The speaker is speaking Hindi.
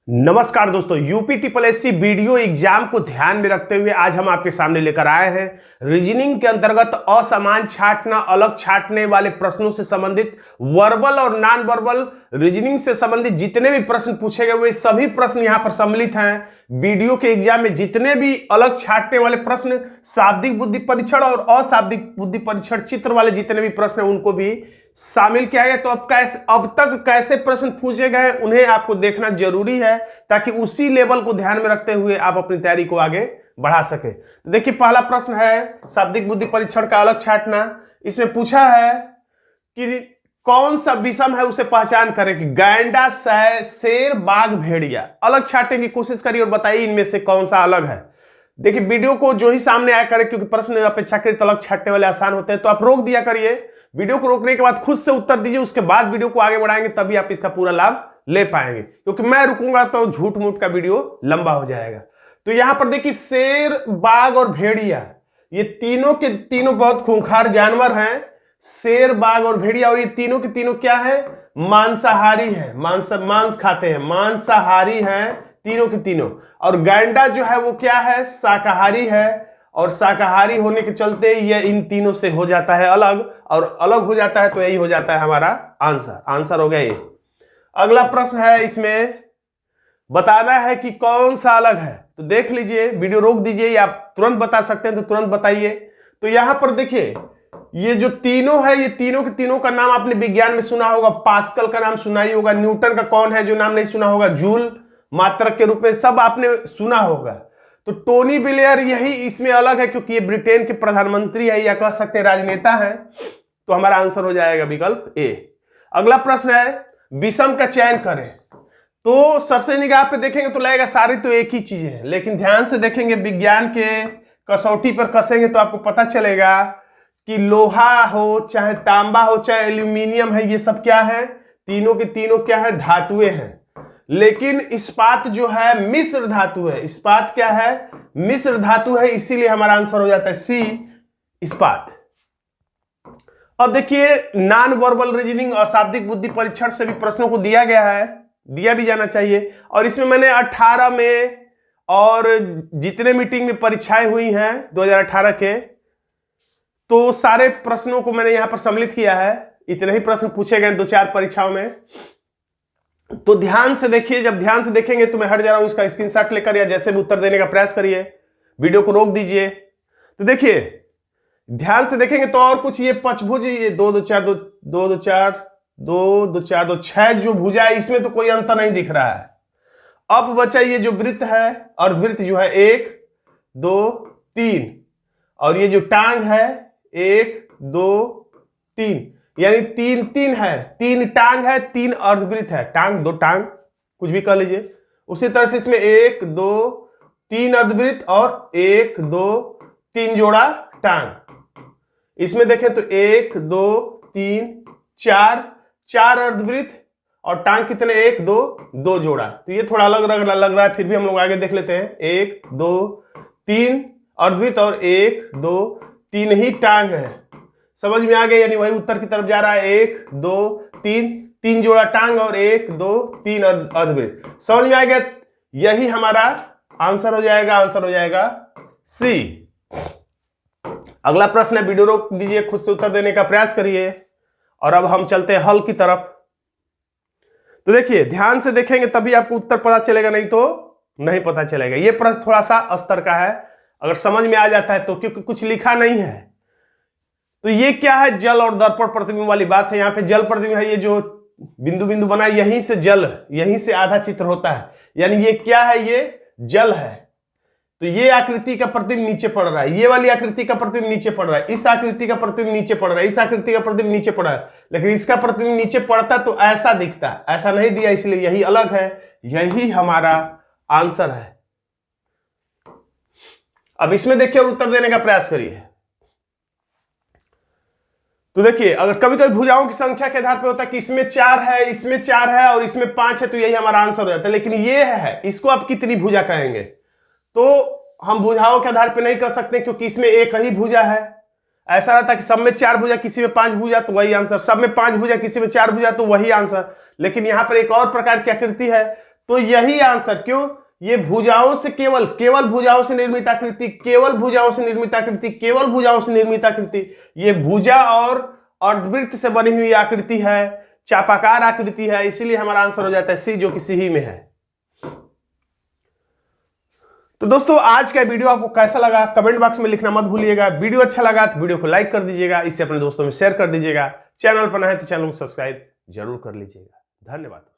नमस्कार दोस्तों, UP triple SC video exam को ध्यान में रखते हुए आज हम आपके सामने लेकर आए हैं रीजनिंग के अंतर्गत असमान छांटना अलग छांटने वाले प्रश्नों से संबंधित वर्बल और नॉन वर्बल रीजनिंग से संबंधित जितने भी प्रश्न पूछे गए हुए सभी प्रश्न यहां पर सम्मिलित हैं। वीडियो के एग्जाम में जितने भी अलग छांटने वाले प्रश्न, शाब्दिक बुद्धि परीक्षण और अशाब्दिक बुद्धि परीक्षण चित्र वाले जितने भी प्रश्न हैं उनको भी शामिल किया गया। तो अब तक कैसे प्रश्न पूछे गए उन्हें आपको देखना जरूरी है ताकि उसी लेवल को ध्यान में रखते हुए आप अपनी तैयारी को आगे बढ़ा सके। तो देखिए, पहला प्रश्न है शाब्दिक बुद्धि परीक्षण का अलग छांटना। इसमें पूछा है कि कौन सा विषम है उसे पहचान करें कि गैंडा, शेर, बाघ, भेड़िया। अलग छांटने की कोशिश करिए और बताइए इनमें से कौन सा अलग है। देखिए, वीडियो को जो ही सामने आया करें क्योंकि प्रश्न अपेक्षाकृत अलग छांटने वाले आसान होते हैं, तो आप रोक दिया करिए। वीडियो को रोकने के बाद खुद से उत्तर दीजिए, उसके बाद वीडियो को आगे बढ़ाएंगे तभी आप इसका पूरा लाभ ले पाएंगे, क्योंकि मैं रुकूंगा तो झूठ मूठ का वीडियो लंबा हो जाएगा। तो यहां पर देखिए, शेर, बाघ और भेड़िया, ये तीनों के तीनों बहुत खूंखार जानवर हैं। शेर, बाघ और भेड़िया, और ये तीनों के तीनों क्या है? मांसाहारी है, मांस खाते हैं, मांसाहारी हैं तीनों के तीनों। और गैंडा जो है वो क्या है? शाकाहारी है, और शाकाहारी होने के चलते ये इन तीनों से हो जाता है अलग, और अलग हो जाता है तो यही हो जाता है हमारा आंसर हो गया ये। अगला प्रश्न है, इसमें बताना है कि कौन सा अलग है। तो देख लीजिए, वीडियो रोक दीजिए या आप तुरंत बता सकते हैं तो तुरंत बताइए। तो यहां पर देखिए, ये जो तीनों है, ये तीनों के तीनों का नाम आपने विज्ञान में सुना होगा। पास्कल का नाम सुना ही होगा। न्यूटन का कौन है जो नाम नहीं सुना होगा? जूल मात्रक के रूप में सब आपने सुना होगा। तो टोनी ब्लेयर यही इसमें अलग है क्योंकि ये ब्रिटेन के प्रधानमंत्री है या कह सकते हैं राजनेता है। तो हमारा आंसर हो जाएगा विकल्प ए। अगला प्रश्न है, विषम का चयन करें। तो सबसे निगाह पे देखेंगे तो लगेगा सारी तो एक ही चीज है, लेकिन ध्यान से देखेंगे, विज्ञान के कसौटी पर कसेंगे तो आपको पता चलेगा कि लोहा हो, चाहे तांबा हो, चाहे एल्यूमिनियम है, ये सब क्या है? तीनों के तीनों क्या है? धातुएं हैं। लेकिन इस्पात जो है मिश्र धातु है। इस्पात क्या है? मिश्र धातु है, इसीलिए हमारा आंसर हो जाता है सी, इस्पात। अब देखिए, नॉन वर्बल रीजनिंग और शाब्दिक बुद्धि परीक्षण से भी प्रश्नों को दिया गया है, दिया भी जाना चाहिए। और इसमें मैंने 18 में और जितने मीटिंग में परीक्षाएं हुई हैं 2018 के, तो सारे प्रश्नों को मैंने यहां पर सम्मिलित किया है। इतने ही प्रश्न पूछे गए 2-4 परीक्षाओं में। तो ध्यान से देखिए, जब ध्यान से देखेंगे तो मैं हट जा रहा हूं, इसका स्क्रीनशॉट लेकर या जैसे भी उत्तर देने का प्रयास करिए। वीडियो को रोक दीजिए। तो देखिए, ध्यान से देखेंगे तो और कुछ ये पंचभुज, ये 2 2 4 2 2 2 4 2 2 4 2 6 जो भुजा है, इसमें तो कोई अंतर नहीं दिख रहा है। अब बचा ये जो वृत्त है, अर्धवृत्त जो है 1 2 3, और ये जो टांग है 1 2 3, यानी 3 है, 3 टांग है, 3 अर्धवृत्त है। टांग 2 टांग कुछ भी कह लीजिए। उसी तरह से इसमें 1 2 3 अर्धवृत्त और 1 2 3 जोड़ा टांग। इसमें देखें तो 1 2 3 4 अर्धवृत्त और टांग कितने? 1 2 2 जोड़ा। तो ये थोड़ा अलग लग रहा है, फिर भी हम लोग आगे देख लेते हैं। 1 2 3 अर्धवृत्त और 1 2 3 ही टांग है। समझ में आ गया? यानी वही उत्तर की तरफ जा रहा है। 1 2 3 जोड़ा टांग और 1 2 3 अर्धवृत्त। समझ में आ गया? यही हमारा आंसर हो जाएगा। आंसर हो जाएगा सी। अगला प्रश्न है, वीडियो रोक दीजिए, खुद से उत्तर देने का प्रयास करिए। और अब हम चलते हैं हल की तरफ। तो देखिए, ध्यान से देखेंगे तभी आपको उत्तर पता चलेगा, नहीं तो नहीं पता चलेगा। यह प्रश्न थोड़ा सा स्तर का है, अगर समझ में आ जाता है तो, क्योंकि कुछ लिखा नहीं है। तो ये क्या है? जल और दर्पण प्रतिबिंब वाली बात है। यहाँ पे जल प्रतिबिंब है, ये जो बिंदु बिंदु बना है, यहीं से जल, यहीं से आधा चित्र होता है। यानी ये क्या है? ये जल है। तो ये आकृति का प्रतिबिंब नीचे पड़ रहा है, ये वाली आकृति का प्रतिबिंब नीचे पड़ रहा है, इस आकृति का प्रतिबिंब नीचे पड़ रहा है, इस आकृति का प्रतिबिंब नीचे पड़ रहा है। लेकिन इसका प्रतिबिंब नीचे पड़ता तो ऐसा दिखता, ऐसा नहीं दिया, इसलिए यही अलग है। यही हमारा आंसर है। अब इसमें देखिए और उत्तर देने का प्रयास करिए। तो देखिए, अगर कभी कभी भुजाओं की संख्या के आधार पर होता है कि इसमें 4 है, इसमें 4 है और इसमें 5 है, तो यही हमारा आंसर हो जाता है। लेकिन ये है, इसको आप कितनी भुजा कहेंगे? तो हम भुजाओं के आधार पर नहीं कर सकते, क्योंकि इसमें एक ही भुजा है। ऐसा रहता है कि सब में 4 भुजा, किसी में 5 भुजा तो वही आंसर, सब में 5 भुजा, किसी में 4 भुजा तो वही आंसर। लेकिन यहां पर एक और प्रकार की आकृति है, तो यही आंसर, क्यों, ये भुजाओं से केवल भुजाओं से निर्मित आकृति, केवल भुजाओं से निर्मित आकृति, केवल भुजाओं से निर्मित आकृति, ये भुजा और अर्धवृत्त से बनी हुई आकृति है, चापाकार आकृति है, इसीलिए हमारा आंसर हो जाता है सी, जो कि सी ही में है। तो दोस्तों आज का वीडियो आपको कैसा लगा कमेंट बॉक्स में लिखना मत भूलिएगा। वीडियो अच्छा लगा तो वीडियो को लाइक कर दीजिएगा, इसे अपने दोस्तों में शेयर कर दीजिएगा। चैनल पर नए हैं तो चैनल को सब्सक्राइब जरूर कर लीजिएगा। धन्यवाद।